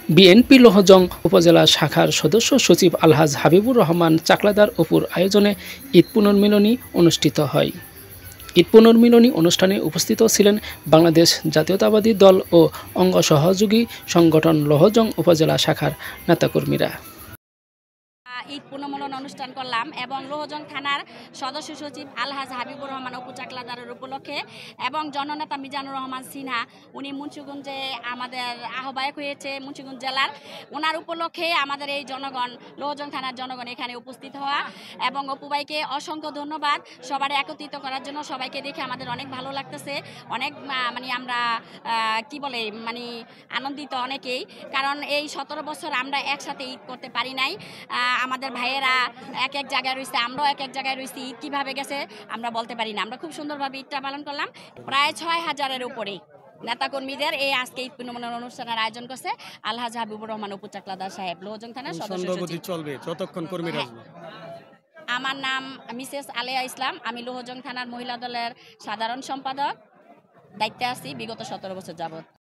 BNP Lohajang উপজেলা শাখার সদস্য সচিব আলহাজ হাবিবুর রহমান চাকলাদার অপুর আয়োজনে ঈদ পুনর্মিলনী অনুষ্ঠিত হয়। ঈদ পুনর্মিলনী অনুষ্ঠানে উপস্থিত ছিলেন বাংলাদেশ জাতীয়তাবাদী দল ও অঙ্গ সহযোগী সংগঠন লোহজং উপজেলা শাখার নেতাকর্মীরা। ঈদ পুনর্মিলন অনুষ্ঠান করলাম এবং লোহজং থানার সদস্য সচিব আলহাজ হাবিবুর রহমান অপু চাকলাদারের উপলক্ষে এবং জননেতা মিজানুর রহমান সিনহা, উনি মুন্সিগঞ্জে আমাদের আহ্বায়ক হয়েছে মুন্সিগঞ্জ জেলার, ওনার উপলক্ষে আমাদের এই জনগণ, লোহজং থানার জনগণ এখানে উপস্থিত হওয়া এবং অপু ভাইকে অসংখ্য ধন্যবাদ সবার একত্রিত করার জন্য। সবাইকে দেখে আমাদের অনেক ভালো লাগতেছে, অনেক আমরা কি বলে আনন্দিত অনেকেই, কারণ এই 17 বছর আমরা একসাথে ঈদ করতে পারি নাই। আমাদের ভাইয়েরা এক এক জায়গায় রয়েছে, আমরাও এক এক জায়গায় রয়েছি। ঈদ কীভাবে গেছে আমরা বলতে পারি না। আমরা খুব সুন্দরভাবে ঈদটা পালন করলাম। প্রায় 6000-এর উপরে নেতাকর্মীদের এই আজকে ঈদ পুনর্মিলন অনুষ্ঠানের আয়োজন করছে আলহাজ হাবিবুর রহমান অপু চাকলাদার সাহেব, লোহজং থানার সদস্য সচিব। চলবে যতক্ষণ কর্মীরা আসবে। আমার নাম মিসেস আলেয়া ইসলাম, আমি লোহজং থানার মহিলা দলের সাধারণ সম্পাদক দায়িত্বে আছি বিগত 17 বছর যাবত।